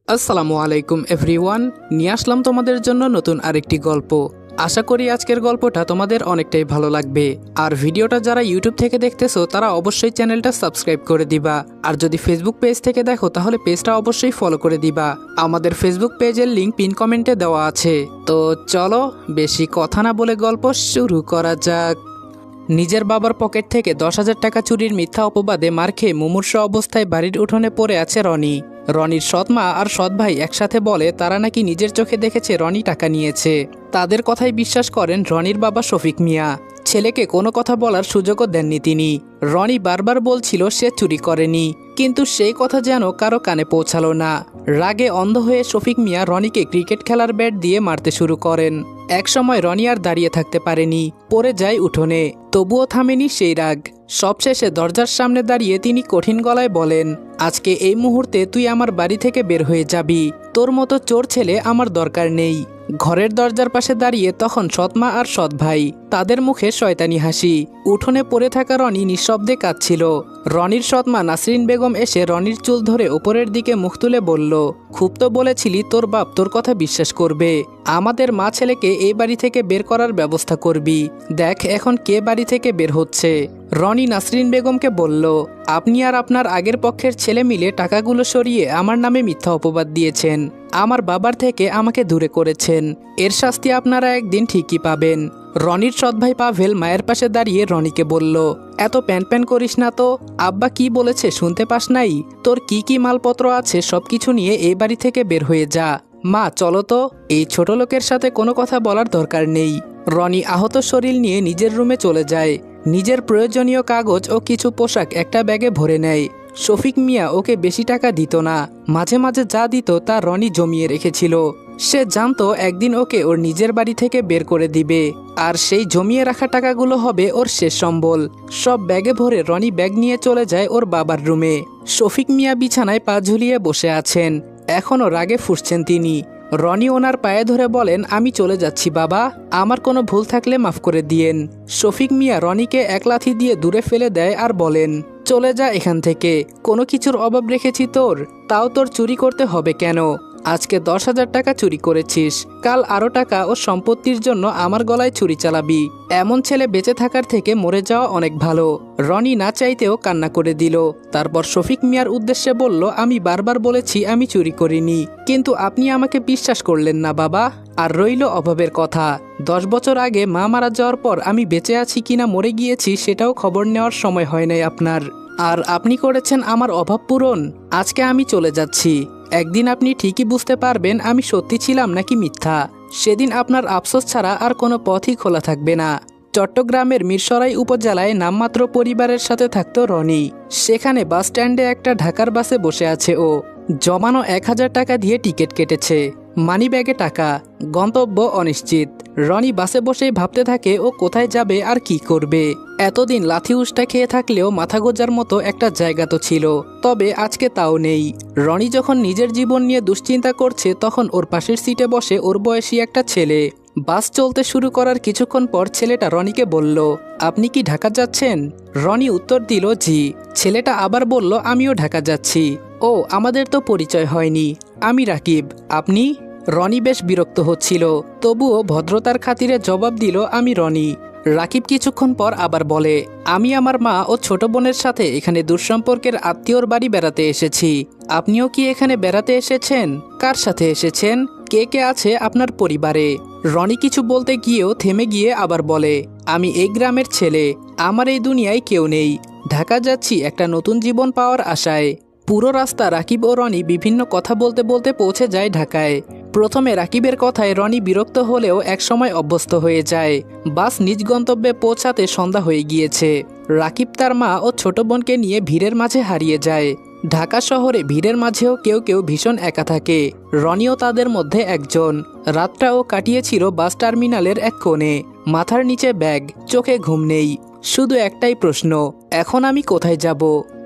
আসসালামু আলাইকুম এভরিওয়ান, নিয়ে আসলাম তোমাদের জন্য নতুন আরেকটি গল্প। আশা করি আজকের গল্পটা তোমাদের অনেকটাই ভালো লাগবে। আর ভিডিওটা যারা ইউটিউব থেকে দেখতেছো তারা অবশ্যই চ্যানেলটা সাবস্ক্রাইব করে দিবা। আর যদি ফেসবুক পেজ থেকে দেখো তাহলে পেজটা অবশ্যই ফলো করে দিবা। আমাদের ফেসবুক পেজের লিংক পিন কমেন্টে দেওয়া আছে। তো চলো বেশি কথা না বলে গল্প শুরু করা যাক। নিজের বাবার পকেট থেকে 10,000 টাকা চুরির মিথ্যা অপবাদে মার খেয়ে মুমূর্ষু অবস্থায় বাড়ির উঠোনে পড়ে আছে রনি। রনির সৎ মা আর সৎ ভাই একসাথে বলে তারা নাকি নিজের চোখে দেখেছে রনি টাকা নিয়েছে। তাদের কথাই বিশ্বাস করেন রনির বাবা শফিক মিয়া। ছেলেকে কোনো কথা বলার সুযোগও দেননি তিনি। রনি বারবার বলছিল সে চুরি করেনি, কিন্তু সেই কথা যেন কারো কানে পৌঁছালো না। রাগে অন্ধ হয়ে শফিক মিয়া রনিকে ক্রিকেট খেলার ব্যাট দিয়ে মারতে শুরু করেন। একসময় রনি আর দাঁড়িয়ে থাকতে পারেনি, পড়ে যায় উঠোনে। তবুও থামেনি সেই রাগ। সবশেষে দরজার সামনে দাঁড়িয়ে তিনি কঠিন গলায় বলেন, আজকে এই মুহূর্তে তুই আমার বাড়ি থেকে বের হয়ে যাবি। তোর মতো চোর ছেলে আমার দরকার নেই। ঘরের দরজার পাশে দাঁড়িয়ে তখন সৎমা আর সৎ ভাই, তাদের মুখে শয়তানি হাসি। উঠোনে পড়ে থাকা রনি নিঃশব্দে কাঁদছিল। রনির সৎমা নাসরিন বেগম এসে রনির চুল ধরে উপরের দিকে মুখ তুলে বলল, খুব তো বলেছিলি তোর বাপ তোর কথা বিশ্বাস করবে। আমাদের মা ছেলেকে এই বাড়ি থেকে বের করার ব্যবস্থা করবি। দেখ এখন কে বাড়ি থেকে বের হচ্ছে। রনি নাসরিন বেগমকে বলল, আপনি আর আপনার আগের পক্ষের ছেলে মিলে টাকাগুলো সরিয়ে আমার নামে মিথ্যা অপবাদ দিয়েছেন। আমার বাবার থেকে আমাকে দূরে করেছেন। এর শাস্তি আপনারা একদিন ঠিকই পাবেন। রনির সৎ ভাই পাভেল মায়ের পাশে দাঁড়িয়ে রনিকে বলল, এত প্যান প্যান করিস না তো। আব্বা কি বলেছে শুনতে পাস নাই? তোর কি কি মালপত্র আছে সবকিছু নিয়ে এই বাড়ি থেকে বের হয়ে যা। মা চলো তো, এই ছোট লোকের সাথে কোনো কথা বলার দরকার নেই। রনি আহত শরীর নিয়ে নিজের রুমে চলে যায়। নিজের প্রয়োজনীয় কাগজ ও কিছু পোশাক একটা ব্যাগে ভরে নেয়। শফিক মিয়া ওকে বেশি টাকা দিত না, মাঝে মাঝে যা দিত তা রনি জমিয়ে রেখেছিল। সে জানতো একদিন ওকে ওর নিজের বাড়ি থেকে বের করে দিবে, আর সেই জমিয়ে রাখা টাকাগুলো হবে ওর শেষ সম্বল। সব ব্যাগে ভরে রনি ব্যাগ নিয়ে চলে যায় ওর বাবার রুমে। শফিক মিয়া বিছানায় পা ঝুলিয়ে বসে আছেন, এখনও রাগে ফুঁসছেন তিনি। রনি ওনার পায়ে ধরে বলেন, আমি চলে যাচ্ছি বাবা, আমার কোনো ভুল থাকলে মাফ করে দিয়েন। শফিক মিয়া রনিকে এক লাথি দিয়ে দূরে ফেলে দেয় আর বলেন, চলে যা এখান থেকে। কোনো কিছুর অভাব রেখেছি তোর, তাও তোর চুরি করতে হবে কেন? আজকে 10,000 টাকা চুরি করেছিস, কাল আরও টাকা ও সম্পত্তির জন্য আমার গলায় ছুরি চালাবি। এমন ছেলে বেঁচে থাকার থেকে মরে যাওয়া অনেক ভালো। রনি না চাইতেও কান্না করে দিল। তারপর শফিক মিয়ার উদ্দেশ্যে বলল, আমি বারবার বলেছি আমি চুরি করিনি, কিন্তু আপনি আমাকে বিশ্বাস করলেন না বাবা। আর রইল অভাবের কথা, 10 বছর আগে মা মারা যাওয়ার পর আমি বেঁচে আছি কিনা মরে গিয়েছি সেটাও খবর নেওয়ার সময় হয় নাই আপনার। আর আপনি করেছেন আমার অভাব পূরণ। আজকে আমি চলে যাচ্ছি, একদিন আপনি ঠিকই বুঝতে পারবেন আমি সত্যি ছিলাম নাকি মিথ্যা। সেদিন আপনার আফসোস ছাড়া আর কোনো পথই খোলা থাকবে না। চট্টগ্রামের মিরসরাই উপজেলায় নামমাত্র পরিবারের সাথে থাকতো রনি। সেখানে বাস স্ট্যান্ডে একটা ঢাকার বাসে বসে আছে ও। জমানো 1,000 টাকা দিয়ে টিকিট কেটেছে, মানি ব্যাগে টাকা, গন্তব্য অনিশ্চিত। রনি বাসে বসেই ভাবতে থাকে ও কোথায় যাবে আর কি করবে। এতদিন লাথি উষ্টা খেয়ে থাকলেও মাথা গোজার মতো একটা জায়গা তো ছিল, তবে আজকে তাও নেই। রনি যখন নিজের জীবন নিয়ে দুশ্চিন্তা করছে তখন ওর পাশের সিটে বসে ওর বয়সী একটা ছেলে। বাস চলতে শুরু করার কিছুক্ষণ পর ছেলেটা রনিকে বলল, আপনি কি ঢাকা যাচ্ছেন? রনি উত্তর দিল, জি। ছেলেটা আবার বলল, আমিও ঢাকা যাচ্ছি। ও, আমাদের তো পরিচয় হয়নি। আমি রাকিব, আপনি? রনি বেশ বিরক্ত হচ্ছিল, তবুও ভদ্রতার খাতিরে জবাব দিল, আমি রনি। রাকিব কিছুক্ষণ পর আবার বলে, আমি আমার মা ও ছোট বোনের সাথে এখানে দুঃসম্পর্কের আত্মীয়র বাড়ি বেড়াতে এসেছি। আপনিও কি এখানে বেড়াতে এসেছেন? কার সাথে এসেছেন? কে কে আছে আপনার পরিবারে? রনি কিছু বলতে গিয়েও থেমে গিয়ে আবার বলে, আমি এই গ্রামের ছেলে, আমার এই দুনিয়ায় কেউ নেই। ঢাকা যাচ্ছি একটা নতুন জীবন পাওয়ার আশায়। পুরো রাস্তা রাকিব ও রনি বিভিন্ন কথা বলতে বলতে পৌঁছে যায় ঢাকায়। প্রথমে রাকিবের কথায় রনি বিরক্ত হলেও একসময় অভ্যস্ত হয়ে যায়। বাস নিজ গন্তব্যে পৌঁছাতে সন্ধ্যা হয়ে গিয়েছে। রাকিব তার মা ও ছোট বোনকে নিয়ে ভিড়ের মাঝে হারিয়ে যায়। ঢাকা শহরে ভিড়ের মাঝেও কেউ কেউ ভীষণ একা থাকে, রনিও তাদের মধ্যে একজন। রাতটা ও কাটিয়েছিল বাস টার্মিনালের এক কোণে, মাথার নিচে ব্যাগ, চোখে ঘুম নেই। শুধু একটাই প্রশ্ন, এখন আমি কোথায় যাব?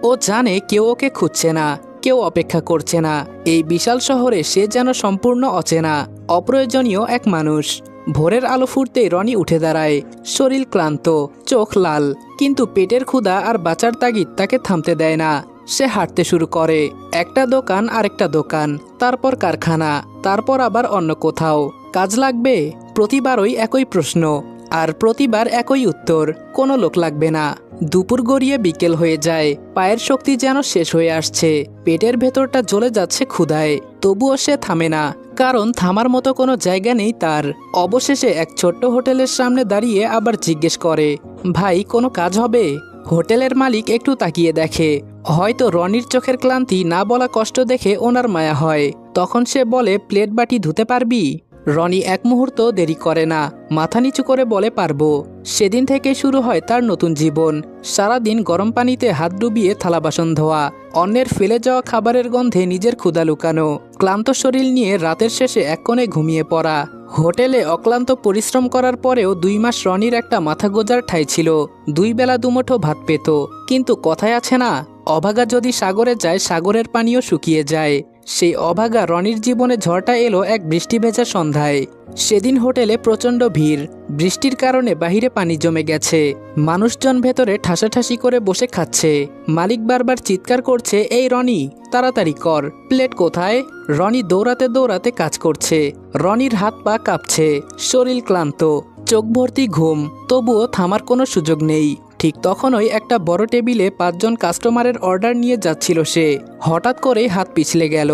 ও জানে কেউ ওকে খুঁজছে না, কেউ অপেক্ষা করছে না। এই বিশাল শহরে সে যেন সম্পূর্ণ অচেনা, অপ্রয়োজনীয় এক মানুষ। ভোরের আলো ফুটতেই রনি উঠে দাঁড়ায়। শরীর ক্লান্ত, চোখ লাল, কিন্তু পেটের ক্ষুধা আর বাঁচার তাগিদ তাকে থামতে দেয় না। সে হাঁটতে শুরু করে। একটা দোকান আরেকটা দোকান, তারপর কারখানা, তারপর আবার অন্য কোথাও। কাজ লাগবে? প্রতিবারই একই প্রশ্ন, আর প্রতিবার একই উত্তর, কোনো লোক লাগবে না। দুপুর গড়িয়ে বিকেল হয়ে যায়, পায়ের শক্তি যেন শেষ হয়ে আসছে, পেটের ভেতরটা জ্বলে যাচ্ছে ক্ষুধায়। তবুও সে থামে না, কারণ থামার মতো কোনো জায়গা নেই তার। অবশেষে এক ছোট্ট হোটেলের সামনে দাঁড়িয়ে আবার জিজ্ঞেস করে, ভাই কোনো কাজ হবে? হোটেলের মালিক একটু তাকিয়ে দেখে, হয়তো রনির চোখের ক্লান্তি না বলা কষ্ট দেখে ওনার মায়া হয়। তখন সে বলে, প্লেট বাটি ধুতে পারবি? রনি এক মুহূর্ত দেরি করে না, মাথা নিচু করে বলে, পারবো। সেদিন থেকে শুরু হয় তার নতুন জীবন। সারাদিন গরম পানিতে হাত ডুবিয়ে থালা বাসন ধোয়া, অন্যের ফেলে যাওয়া খাবারের গন্ধে নিজের ক্ষুধা লুকানো, ক্লান্ত শরীর নিয়ে রাতের শেষে এক কোণে ঘুমিয়ে পড়া। হোটেলে অক্লান্ত পরিশ্রম করার পরেও 2 মাস রনির একটা মাথা গোজার ঠাঁই ছিল। 2 বেলা দুমুঠো ভাত পেত। কিন্তু কথায় আছে না, অভাগা যদি সাগরে যায়, সাগরের পানিও শুকিয়ে যায়। সেই অভাগা রনির জীবনে ঝড়টা এলো এক বৃষ্টি ভেজা সন্ধ্যায়। সেদিন হোটেলে প্রচণ্ড ভিড়, বৃষ্টির কারণে বাহিরে পানি জমে গেছে। মানুষজন ভেতরে ঠাসাঠাসি করে বসে খাচ্ছে। মালিক বারবার চিৎকার করছে, এই রনি, তাড়াতাড়ি কর, প্লেট কোথায়? রনি দৌড়াতে দৌড়াতে কাজ করছে। রনির হাত পা কাঁপছে, শরীর ক্লান্ত, চোখ ভর্তি ঘুম, তবুও থামার কোনো সুযোগ নেই। ঠিক তখনই একটা বড় টেবিলে 5 জন কাস্টমারের অর্ডার নিয়ে যাচ্ছিল সে। হঠাৎ করে হাত পিছলে গেল,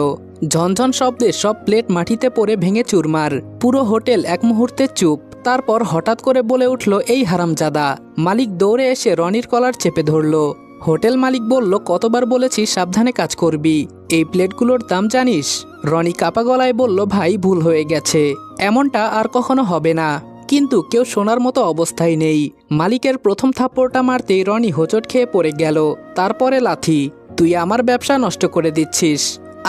ঝনঝন শব্দে সব প্লেট মাটিতে পড়ে ভেঙে চুরমার। পুরো হোটেল এক মুহূর্তে চুপ। তারপর হঠাৎ করে বলে উঠল, এই হারামজাদা! মালিক দৌড়ে এসে রনির কলার চেপে ধরল। হোটেল মালিক বলল, কতবার বলেছি সাবধানে কাজ করবি, এই প্লেটগুলোর দাম জানিস? রনি কাপা গলায় বলল, ভাই ভুল হয়ে গেছে, এমনটা আর কখনো হবে না। কিন্তু কেউ শোনার মতো অবস্থায় নেই। মালিকের প্রথম থাপ্পড়টা মারতেই রনি হোঁচট খেয়ে পড়ে গেল, তারপরে লাথি। তুই আমার ব্যবসা নষ্ট করে দিচ্ছিস।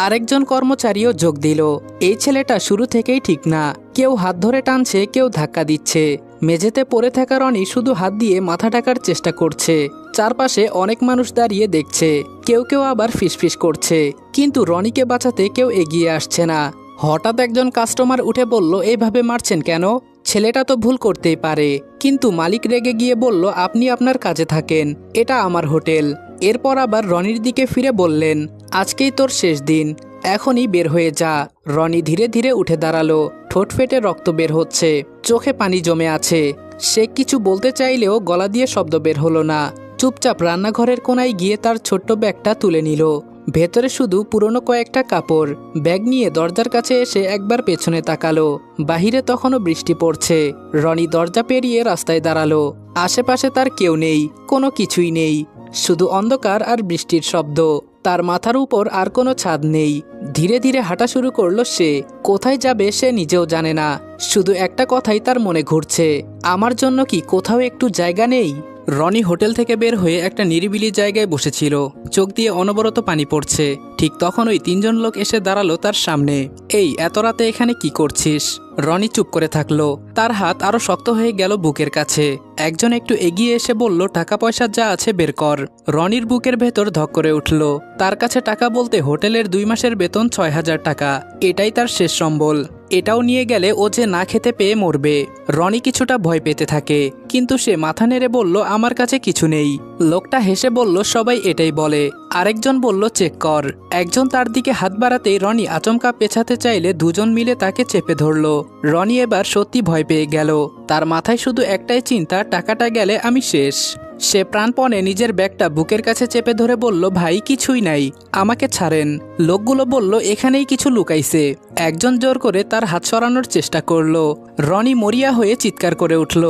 আরেকজন কর্মচারীও যোগ দিল, এই ছেলেটা শুরু থেকেই ঠিক না। কেউ হাত ধরে টানছে, কেউ ধাক্কা দিচ্ছে। মেঝেতে পড়ে থাকা রনি শুধু হাত দিয়ে মাথা ঢাকার চেষ্টা করছে। চারপাশে অনেক মানুষ দাঁড়িয়ে দেখছে, কেউ কেউ আবার ফিসফিস করছে, কিন্তু রনিকে বাঁচাতে কেউ এগিয়ে আসছে না। হঠাৎ একজন কাস্টমার উঠে বলল, এইভাবে মারছেন কেন? ছেলেটা তো ভুল করতেই পারে। কিন্তু মালিক রেগে গিয়ে বলল, আপনি আপনার কাজে থাকেন, এটা আমার হোটেল। এরপর আবার রনির দিকে ফিরে বললেন, আজকেই তোর শেষ দিন, এখনই বের হয়ে যা। রনি ধীরে ধীরে উঠে দাঁড়ালো, ঠোঁট ফেটে রক্ত বের হচ্ছে, চোখে পানি জমে আছে। সে কিছু বলতে চাইলেও গলা দিয়ে শব্দ বের হলো না। চুপচাপ রান্নাঘরের কোনায় গিয়ে তার ছোট্ট ব্যাগটা তুলে নিল। ভেতরে শুধু পুরনো কয়েকটা কাপড়। ব্যাগ নিয়ে দরজার কাছে এসে একবার পেছনে তাকালো। বাহিরে তখনও বৃষ্টি পড়ছে। রনি দরজা পেরিয়ে রাস্তায় দাঁড়ালো। আশেপাশে তার কেউ নেই, কোনো কিছুই নেই, শুধু অন্ধকার আর বৃষ্টির শব্দ। তার মাথার উপর আর কোনো ছাদ নেই। ধীরে ধীরে হাঁটা শুরু করলো সে। কোথায় যাবে সে নিজেও জানে না। শুধু একটা কথাই তার মনে ঘুরছে, আমার জন্য কি কোথাও একটু জায়গা নেই? রনি হোটেল থেকে বের হয়ে একটা নিরিবিলি জায়গায় বসেছিল। চোখ দিয়ে অনবরত পানি পড়ছে। ঠিক তখনই 3 জন লোক এসে দাঁড়ালো তার সামনে। এই এত রাতে এখানে কি করছিস? রনি চুপ করে থাকলো। তার হাত আরো শক্ত হয়ে গেল বুকের কাছে। একজন একটু এগিয়ে এসে বলল, টাকা পয়সা যা আছে বের কর। রনির বুকের ভেতর ধক করে উঠল। তার কাছে টাকা বলতে হোটেলের 2 মাসের বেতন 6000 টাকা, এটাই তার শেষ সম্বল। এটাও নিয়ে গেলে ও যে না খেতে পেয়ে মরবে। রনি কিছুটা ভয় পেতে থাকে, কিন্তু সে মাথা নেড়ে বলল, আমার কাছে কিছু নেই। লোকটা হেসে বলল, সবাই এটাই বলে। আরেকজন বলল, চেক কর। একজন তার দিকে হাত বাড়াতেই রনি আচমকা পেছাতে চাইলে 2 জন মিলে তাকে চেপে ধরল। রনি এবার সত্যি ভয় পেয়ে গেল। তার মাথায় শুধু একটাই চিন্তা, টাকাটা গেলে আমি শেষ। সে প্রাণপণে নিজের ব্যাগটা বুকের কাছে চেপে ধরে বলল, ভাই কিছুই নাই, আমাকে ছাড়েন। লোকগুলো বলল, এখানেই কিছু লুকাইছে। একজন জোর করে তার হাত সরানোর চেষ্টা করলো। রনি মরিয়া হয়ে চিৎকার করে উঠল,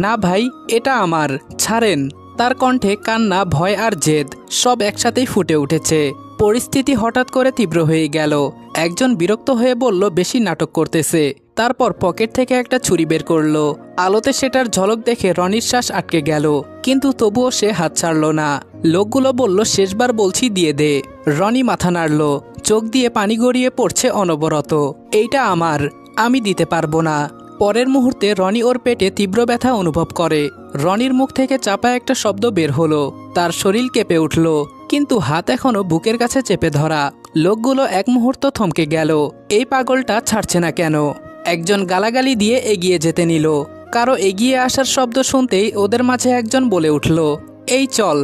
না ভাই, এটা আমার, ছাড়েন। তার কণ্ঠে কান্না, ভয় আর জেদ সব একসাথেই ফুটে উঠেছে। পরিস্থিতি হঠাৎ করে তীব্র হয়ে গেল। একজন বিরক্ত হয়ে বলল, বেশি নাটক করতেছে। তারপর পকেট থেকে একটা ছুরি বের করলো। আলোতে সেটার ঝলক দেখে রনির শ্বাস আটকে গেল, কিন্তু তবুও সে হাত ছাড়ল না। লোকগুলো বলল, শেষবার বলছি, দিয়ে দে। রনি মাথা নাড়ল, চোখ দিয়ে পানি গড়িয়ে পড়ছে অনবরত। এইটা আমার, আমি দিতে পারবো না। পরের মুহূর্তে রনি ওর পেটে তীব্র ব্যথা অনুভব করে। রনির মুখ থেকে চাপা একটা শব্দ বের হলো। তার শরীর কেঁপে উঠল, কিন্তু হাত এখনো বুকের কাছে চেপে ধরা। লোকগুলো এক মুহূর্ত থমকে গেল, এই পাগলটা ছাড়ছে না কেন? একজন গালাগালি দিয়ে এগিয়ে যেতে নিল। কারো এগিয়ে আসার শব্দ শুনতেই ওদের মাঝে একজন বলে উঠল, এই চল,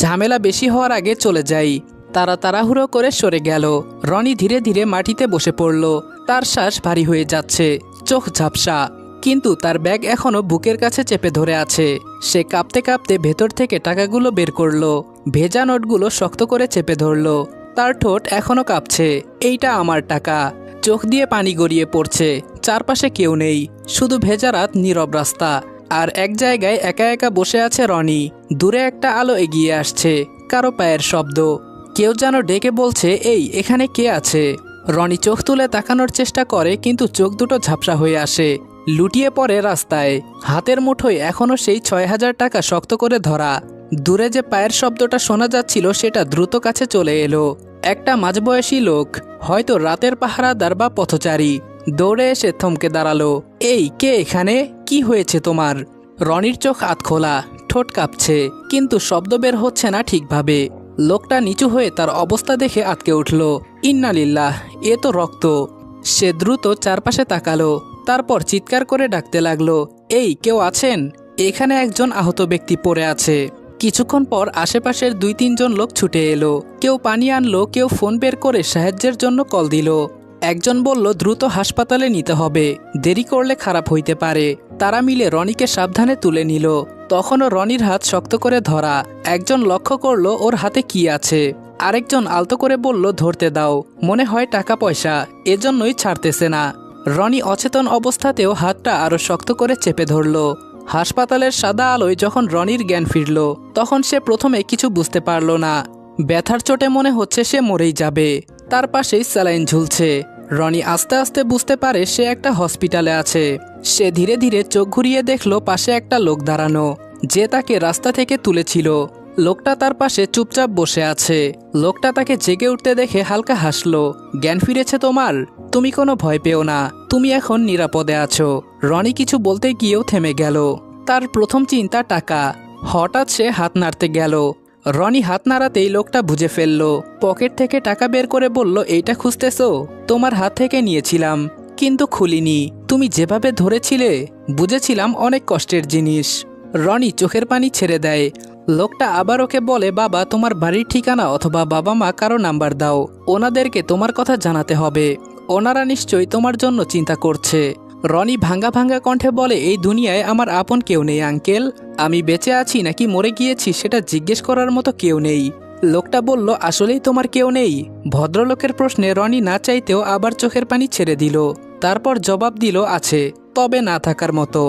ঝামেলা বেশি হওয়ার আগে চলে যাই। তারা তাড়াহুড়ো করে সরে গেল। রনি ধীরে ধীরে মাটিতে বসে পড়ল। তার শ্বাস ভারী হয়ে যাচ্ছে, চোখ ঝাপসা, কিন্তু তার ব্যাগ এখনো বুকের কাছে চেপে ধরে আছে। সে কাঁপতে কাঁপতে ভেতর থেকে টাকাগুলো বের করলো। ভেজা নোটগুলো শক্ত করে চেপে ধরলো। তার ঠোঁট এখনো কাঁপছে। এইটা আমার টাকা। চোখ দিয়ে পানি গড়িয়ে পড়ছে। চারপাশে কেউ নেই, শুধু ভেজা রাত, নীরব রাস্তা। আর এক জায়গায় একা একা বসে আছে রনি। দূরে একটা আলো এগিয়ে আসছে, কারো পায়ের শব্দ। কেউ যেন ডেকে বলছে, এই এখানে কে আছে? রনি চোখ তুলে তাকানোর চেষ্টা করে, কিন্তু চোখ দুটো ঝাপসা হয়ে আসে। লুটিয়ে পড়ে রাস্তায়। হাতের মুঠোয় এখনো সেই ৬,০০০ টাকা শক্ত করে ধরা। দূরে যে পায়ের শব্দটা শোনা যাচ্ছিল সেটা দ্রুত কাছে চলে এলো। একটা মাঝবয়সী লোক, হয়তো রাতের পাহারাদার বা পথচারী, দৌড়ে এসে থমকে দাঁড়ালো। এই, কে এখানে? কি হয়েছে তোমার? রনির চোখ আধখোলা, ঠোঁট কাঁপছে, কিন্তু শব্দ বের হচ্ছে না ঠিকভাবে। লোকটা নিচু হয়ে তার অবস্থা দেখে আটকে উঠল। ইন্নালিল্লাহ, এ তো রক্ত। সে দ্রুত চারপাশে তাকালো, তারপর চিৎকার করে ডাকতে লাগলো, এই কেউ আছেন? এখানে একজন আহত ব্যক্তি পড়ে আছে। কিছুক্ষণ পর আশেপাশের ২-৩ জন লোক ছুটে এলো। কেউ পানি আনলো, কেউ ফোন বের করে সাহায্যের জন্য কল দিল। একজন বলল দ্রুত হাসপাতালে নিতে হবে, দেরি করলে খারাপ হইতে পারে। তারা মিলে রনিকে সাবধানে তুলে নিল। তখনও রনির হাত শক্ত করে ধরা। একজন লক্ষ্য করলো ওর হাতে কি আছে। আরেকজন আলতো করে বলল, ধরতে দাও, মনে হয় টাকা পয়সা, এজন্যই ছাড়তেছে না। রনি অচেতন অবস্থাতেও হাতটা আরো শক্ত করে চেপে ধরল। হাসপাতালের সাদা আলোয় যখন রনির জ্ঞান ফিরল, তখন সে প্রথমে কিছু বুঝতে পারল না। ব্যথার চোটে মনে হচ্ছে সে মরেই যাবে। তার পাশেই স্যালাইন ঝুলছে। রনি আস্তে আস্তে বুঝতে পারে সে একটা হসপিটালে আছে। সে ধীরে ধীরে চোখ ঘুরিয়ে দেখল পাশে একটা লোক দাঁড়ানো, যে তাকে রাস্তা থেকে তুলেছিল। লোকটা তার পাশে চুপচাপ বসে আছে। লোকটা তাকে জেগে উঠতে দেখে হালকা হাসলো। জ্ঞান ফিরেছে তোমার? তুমি কোনো ভয় পেও না, তুমি এখন নিরাপদে আছো। রনি কিছু বলতে গিয়েও থেমে গেল। তার প্রথম চিন্তা টাকা। হঠাৎ সে হাত নাড়তে গেল। রনি হাত নাড়াতেই লোকটা বুঝে ফেলল। পকেট থেকে টাকা বের করে বলল, এইটা খুঁজতেছো? তোমার হাত থেকে নিয়েছিলাম, কিন্তু খুলিনি। তুমি যেভাবে ধরেছিলে, বুঝেছিলাম অনেক কষ্টের জিনিস। রনি চোখের পানি ছেড়ে দেয়। লোকটা আবার ওকে বলে, বাবা, তোমার বাড়ির ঠিকানা অথবা বাবা মা কারো নাম্বার দাও, ওনাদেরকে তোমার কথা জানাতে হবে। ওনারা নিশ্চয়ই তোমার জন্য চিন্তা করছে। রনি ভাঙ্গা ভাঙ্গা কণ্ঠে বলে, এই দুনিয়ায় আমার আপন কেউ নেই আঙ্কেল। আমি বেঁচে আছি নাকি মরে গিয়েছি সেটা জিজ্ঞেস করার মতো কেউ নেই। লোকটা বলল, আসলেই তোমার কেউ নেই? ভদ্রলোকের প্রশ্নে রনি না চাইতেও আবার চোখের পানি ছেড়ে দিল। তারপর জবাব দিল, আছে, তবে না থাকার মতো।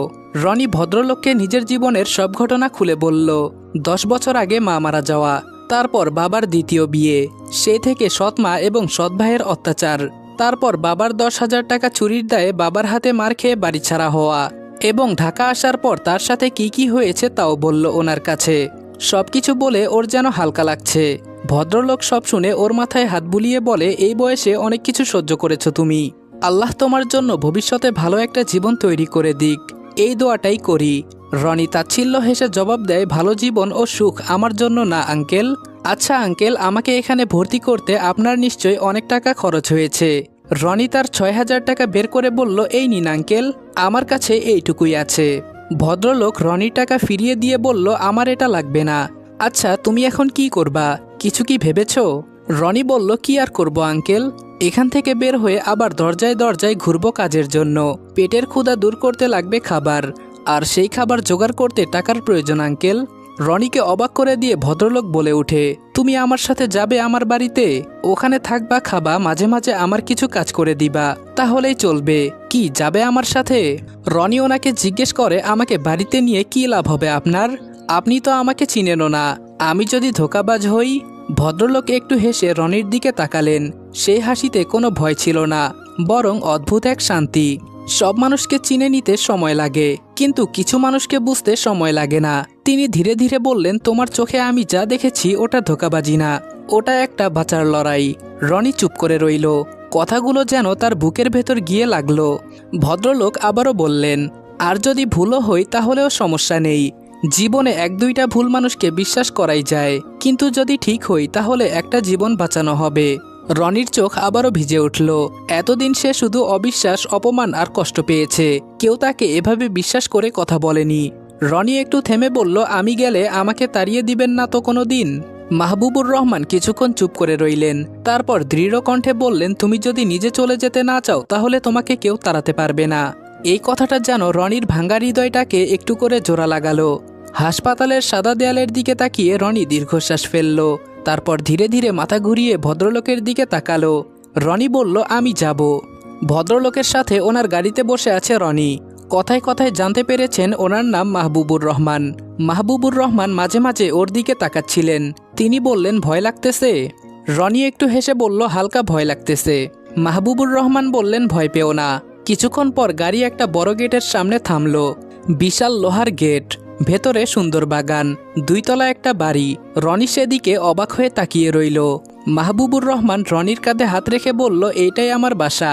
রনি ভদ্রলোককে নিজের জীবনের সব ঘটনা খুলে বলল। 10 বছর আগে মা মারা যাওয়া, তারপর বাবার দ্বিতীয় বিয়ে, সেই থেকে সৎ মা এবং সৎ ভাইয়ের অত্যাচার, তারপর বাবার 10,000 টাকা চুরির দায়ে বাবার হাতে মার খেয়ে বাড়ি ছাড়া হওয়া, এবং ঢাকা আসার পর তার সাথে কি কি হয়েছে তাও বলল ওনার কাছে। সবকিছু বলে ওর যেন হালকা লাগছে। ভদ্রলোক সব শুনে ওর মাথায় হাত বুলিয়ে বলে, এই বয়সে অনেক কিছু সহ্য করেছো তুমি। আল্লাহ তোমার জন্য ভবিষ্যতে ভালো একটা জীবন তৈরি করে দিক, এই দোয়াটাই করি। রনি তাচ্ছিল্য হেসে জবাব দেয়, ভালো জীবন ও সুখ আমার জন্য না আঙ্কেল। আচ্ছা আঙ্কেল, আমাকে এখানে ভর্তি করতে আপনার নিশ্চয়ই অনেক টাকা খরচ হয়েছে। রনি তার 6,000 টাকা বের করে বলল, এই নিন আঙ্কেল, আমার কাছে এইটুকুই আছে। ভদ্রলোক রনির টাকা ফিরিয়ে দিয়ে বলল, আমার এটা লাগবে না। আচ্ছা, তুমি এখন কি করবা? কিছু কি ভেবেছো? রনি বলল, কি আর করব আঙ্কেল, এখান থেকে বের হয়ে আবার দরজায় দরজায় ঘুরবো কাজের জন্য। পেটের ক্ষুধা দূর করতে লাগবে খাবার, আর সেই খাবার জোগাড় করতে টাকার প্রয়োজন আঙ্কেল। রনিকে অবাক করে দিয়ে ভদ্রলোক বলে ওঠে, তুমি আমার সাথে যাবে আমার বাড়িতে? ওখানে থাকবা, খাবা, মাঝে মাঝে আমার কিছু কাজ করে দিবা, তাহলেই চলবে। কি, যাবে আমার সাথে? রনি ওনাকে জিজ্ঞেস করে, আমাকে বাড়িতে নিয়ে কি লাভ হবে আপনার? আপনি তো আমাকে চিনেনও না, আমি যদি ধোঁকাবাজ হই? ভদ্রলোক একটু হেসে রনির দিকে তাকালেন। সেই হাসিতে কোনো ভয় ছিল না, বরং অদ্ভুত এক শান্তি। সব মানুষকে চিনে নিতে সময় লাগে, কিন্তু কিছু মানুষকে বুঝতে সময় লাগে না। তিনি ধীরে ধীরে বললেন, তোমার চোখে আমি যা দেখেছি ওটা ধোঁকাবাজি না, ওটা একটা বাঁচার লড়াই। রনি চুপ করে রইল। কথাগুলো যেন তার বুকের ভেতর গিয়ে লাগলো। ভদ্রলোক আবারও বললেন, আর যদি ভুলও হই তাহলেও সমস্যা নেই। জীবনে 1-2টা ভুল মানুষকে বিশ্বাস করাই যায়, কিন্তু যদি ঠিক হই তাহলে একটা জীবন বাঁচানো হবে। রনির চোখ আবারও ভিজে উঠল। এতদিন সে শুধু অবিশ্বাস, অপমান আর কষ্ট পেয়েছে। কেউ তাকে এভাবে বিশ্বাস করে কথা বলেনি। রনি একটু থেমে বলল, আমি গেলে আমাকে তাড়িয়ে দিবেন না তো কোনো দিন? মাহবুবুর রহমান কিছুক্ষণ চুপ করে রইলেন, তারপর দৃঢ় কণ্ঠে বললেন, তুমি যদি নিজে চলে যেতে না চাও তাহলে তোমাকে কেউ তাড়াতে পারবে না। এই কথাটা যেন রনির ভাঙ্গা হৃদয়টাকে একটু করে জোড়া লাগালো। হাসপাতালের সাদা দেয়ালের দিকে তাকিয়ে রনি দীর্ঘশ্বাস ফেলল, তারপর ধীরে ধীরে মাথা ঘুরিয়ে ভদ্রলোকের দিকে তাকালো। রনি বলল, আমি যাব। ভদ্রলোকের সাথে ওনার গাড়িতে বসে আছে রনি। কথায় কথায় জানতে পেরেছেন ওনার নাম মাহবুবুর রহমান। মাহবুবুর রহমান মাঝে মাঝে ওর দিকে তাকাচ্ছিলেন। তিনি বললেন, ভয় লাগতেছে? রনি একটু হেসে বলল, হালকা ভয় লাগতেছে। মাহবুবুর রহমান বললেন, ভয় পেও না। কিছুক্ষণ পর গাড়ি একটা বড় গেটের সামনে থামলো। বিশাল লোহার গেট, ভেতরে সুন্দর বাগান, 2 তলা একটা বাড়ি। রনি সেদিকে অবাক হয়ে তাকিয়ে রইল। মাহবুবুর রহমান রনির কাঁধে হাত রেখে বলল, এইটাই আমার বাসা,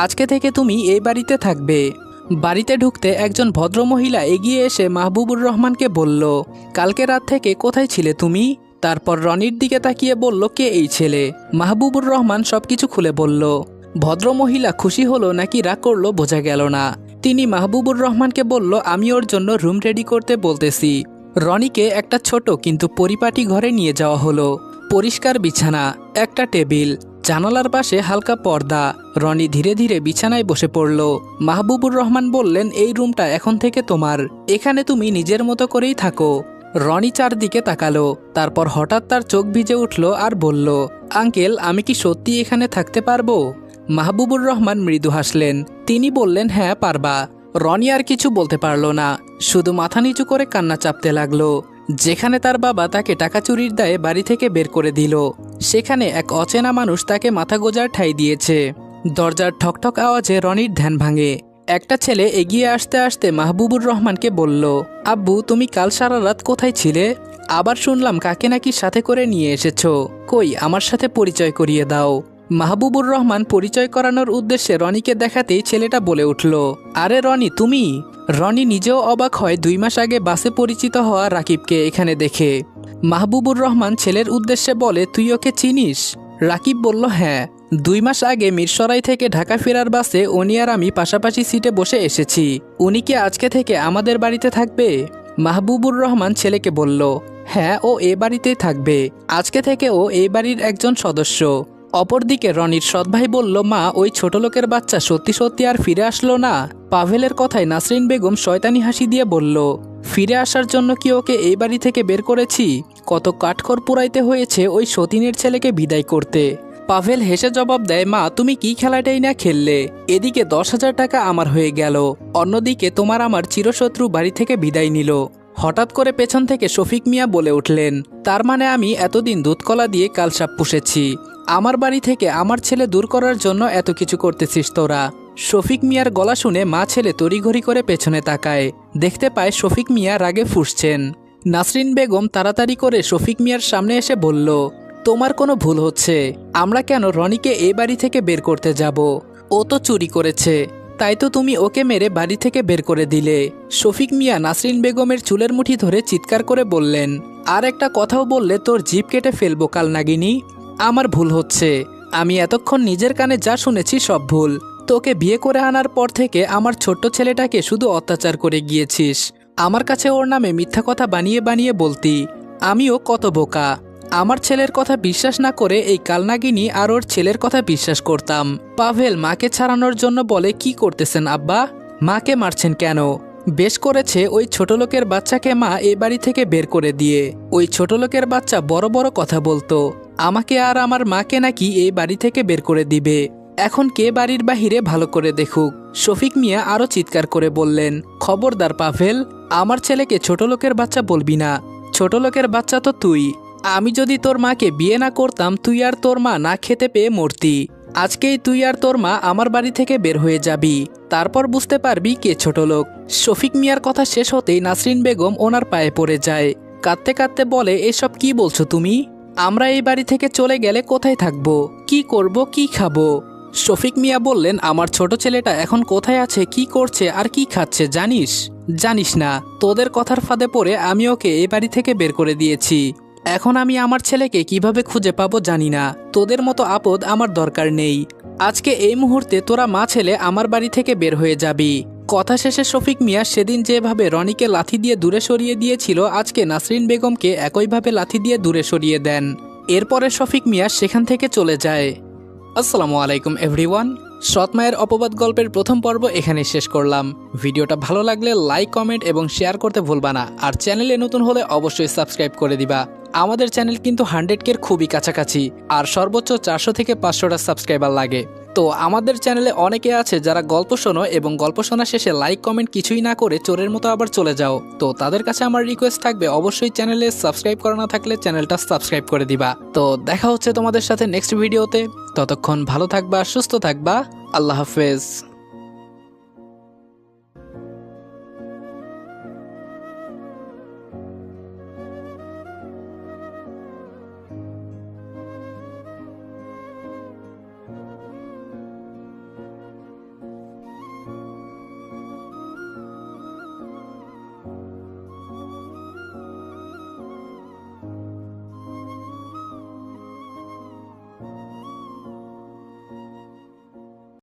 আজকে থেকে তুমি এই বাড়িতে থাকবে। বাড়িতে ঢুকতে একজন ভদ্রমহিলা এগিয়ে এসে মাহবুবুর রহমানকে বলল, কালকে রাত থেকে কোথায় ছিলে তুমি? তারপর রনির দিকে তাকিয়ে বলল, কে এই ছেলে? মাহবুবুর রহমান সবকিছু খুলে বলল। ভদ্রমহিলা খুশি হলো নাকি রাগ করলো বোঝা গেল না। তিনি মাহবুবুর রহমানকে বলল, আমি ওর জন্য রুম রেডি করতে বলতেছি। রনিকে একটা ছোট কিন্তু পরিপাটি ঘরে নিয়ে যাওয়া হলো। পরিষ্কার বিছানা, একটা টেবিল, জানালার পাশে হালকা পর্দা। রনি ধীরে ধীরে বিছানায় বসে পড়ল। মাহবুবুর রহমান বললেন, এই রুমটা এখন থেকে তোমার, এখানে তুমি নিজের মতো করেই থাকো। রনি চারদিকে তাকালো, তারপর হঠাৎ তার চোখ ভিজে উঠল আর বলল, আঙ্কেল, আমি কি সত্যি এখানে থাকতে পারবো? মাহবুবুর রহমান মৃদু হাসলেন। তিনি বললেন, হ্যাঁ পারবা। রনি আর কিছু বলতে পারল না, শুধু মাথা নিচু করে কান্না চাপতে লাগলো। যেখানে তার বাবা তাকে টাকা চুরির দায়ে বাড়ি থেকে বের করে দিল, সেখানে এক অচেনা মানুষ তাকে মাথা গোজার ঠাঁই দিয়েছে। দরজার ঠকঠক আওয়াজে রনির ধ্যান ভাঙে। একটা ছেলে এগিয়ে আসতে আসতে মাহবুবুর রহমানকে বলল, আব্বু, তুমি কাল সারা রাত কোথায় ছিলে? আবার শুনলাম কাকে নাকি সাথে করে নিয়ে এসেছো। কই, আমার সাথে পরিচয় করিয়ে দাও। মাহবুবুর রহমান পরিচয় করানোর উদ্দেশ্যে রনিকে দেখাতেই ছেলেটা বলে উঠল, আরে রনি, তুমি? রনি নিজেও অবাক হয় 2 মাস আগে বাসে পরিচিত হওয়া রাকিবকে এখানে দেখে। মাহবুবুর রহমান ছেলের উদ্দেশ্যে বলে, তুই ওকে চিনিস? রাকিব বলল, হ্যাঁ, 2 মাস আগে মিরসরাই থেকে ঢাকা ফেরার বাসে উনি আর আমি পাশাপাশি সিটে বসে এসেছি। উনি কি আজকে থেকে আমাদের বাড়িতে থাকবে? মাহবুবুর রহমান ছেলেকে বলল, হ্যাঁ, ও এ বাড়িতেই থাকবে, আজকে থেকে ও এই বাড়ির একজন সদস্য। অপরদিকে রনির সৎভাই বলল, মা, ওই ছোট লোকের বাচ্চা সত্যি সত্যি আর ফিরে আসলো না? পাভেলের কথায় নাসরিন বেগম শয়তানি হাসি দিয়ে বলল, ফিরে আসার জন্য কি ওকে এই বাড়ি থেকে বের করেছি? কত কাঠখড় পুরাইতে হয়েছে ওই সতীনের ছেলেকে বিদায় করতে। পাভেল হেসে জবাব দেয়, মা, তুমি কি খেলাটাই না খেললে? এদিকে 10,000 টাকা আমার হয়ে গেল, অন্যদিকে তোমার আমার চিরশত্রু বাড়ি থেকে বিদায় নিল। হঠাৎ করে পেছন থেকে শফিক মিয়া বলে উঠলেন, তার মানে আমি এতদিন দুধকলা দিয়ে কালসাপ পুষেছি, আমার বাড়ি থেকে আমার ছেলে দূর করার জন্য এত কিছু করতেছিস তোরা? শফিক মিয়ার গলা শুনে মা ছেলে তড়িঘড়ি করে পেছনে তাকায়, দেখতে পায় শফিক মিয়া রাগে ফুঁসছেন। নাসরিন বেগম তাড়াতাড়ি করে শফিক মিয়ার সামনে এসে বলল, তোমার কোনো ভুল হচ্ছে, আমরা কেন রনিকে এই বাড়ি থেকে বের করতে যাব? ও তো চুরি করেছে, তাই তো তুমি ওকে মেরে বাড়ি থেকে বের করে দিলে। শফিক মিয়া নাসরিন বেগমের চুলের মুঠি ধরে চিৎকার করে বললেন, আর একটা কথাও বললে তোর জিভ কেটে ফেলবো কাল নাগিনী। আমার ভুল হচ্ছে, আমি এতক্ষণ নিজের কানে যা শুনেছি সব ভুল। তোকে বিয়ে করে আনার পর থেকে আমার ছোট্ট ছেলেটাকে শুধু অত্যাচার করে গিয়েছিস। আমার কাছে ওর নামে মিথ্যা কথা বানিয়ে বানিয়ে বলতি। আমিও কত বোকা, আমার ছেলের কথা বিশ্বাস না করে এই কালনাগিনী আর ওর ছেলের কথা বিশ্বাস করতাম। পাভেল মাকে ছাড়ানোর জন্য বলে, কি করতেছেন আব্বা? মাকে মারছেন কেন? বেশ করেছে ওই ছোট লোকের বাচ্চাকে মা এই বাড়ি থেকে বের করে দিয়ে। ওই ছোট লোকের বাচ্চা বড় বড় কথা বলতো, আমাকে আর আমার মাকে নাকি এই বাড়ি থেকে বের করে দিবে। এখন কে বাড়ির বাহিরে ভালো করে দেখুক। শফিক মিয়া আরো চিৎকার করে বললেন, খবরদার পাভেল, আমার ছেলেকে ছোট লোকের বাচ্চা বলবি না। ছোট লোকের বাচ্চা তো তুই। আমি যদি তোর মাকে বিয়ে না করতাম, তুই আর তোর মা না খেতে পেয়ে মরতি। আজকেই তুই আর তোর মা আমার বাড়ি থেকে বের হয়ে যাবি, তারপর বুঝতে পারবি কে ছোট লোক। শফিক মিয়ার কথা শেষ হতেই নাসরিন বেগম ওনার পায়ে পড়ে যায়, কাঁদতে কাঁদতে বলে, এসব কি বলছো তুমি? আমরা এই বাড়ি থেকে চলে গেলে কোথায় থাকবো, কি করব, কি খাবো? শফিক মিয়া বললেন, আমার ছোট ছেলেটা এখন কোথায় আছে, কি করছে আর কি খাচ্ছে জানিস? জানিস না? তোদের কথার ফাঁদে পড়ে আমি ওকে এই বাড়ি থেকে বের করে দিয়েছি। এখন আমি আমার ছেলেকে কিভাবে খুঁজে পাবো জানি না। তোদের মতো আপদ আমার দরকার নেই। আজকে এই মুহূর্তে তোরা মা ছেলে আমার বাড়ি থেকে বের হয়ে যাবি, কথা শেষে শফিক মিয়া সেদিন যেভাবে রনিকে লাথি দিয়ে দূরে সরিয়ে দিয়েছিল, আজকে নাসরিন বেগমকে একইভাবে লাথি দিয়ে দূরে সরিয়ে দেন। এরপরে শফিক মিয়া সেখান থেকে চলে যায়। আসসালামু আলাইকুম এভরিওয়ান। সৎ মায়ের অপবাদ গল্পের প্রথম পর্ব এখানে শেষ করলাম। ভিডিওটা ভালো লাগলে লাইক, কমেন্ট এবং শেয়ার করতে ভুলবা না। আর চ্যানেলে নতুন হলে অবশ্যই সাবস্ক্রাইব করে দিবা। আমাদের চ্যানেল কিন্তু 100K খুবই কাছাকাছি, আর সর্বোচ্চ 400 থেকে 500টা সাবস্ক্রাইবার লাগে। তো আমাদের চ্যানেলে অনেকে আছে যারা গল্প শোনো এবং গল্প শোনা শেষে লাইক কমেন্ট কিছুই না করে চোরের মতো আবার চলে যাও। তো তাদের কাছে আমার রিকোয়েস্ট থাকবে, অবশ্যই চ্যানেলে সাবস্ক্রাইব করা না থাকলে চ্যানেলটা সাবস্ক্রাইব করে দিবা। তো দেখা হচ্ছে তোমাদের সাথে নেক্সট ভিডিওতে। ততক্ষণ ভালো থাকবা, সুস্থ থাকবা। আল্লাহ হাফেজ।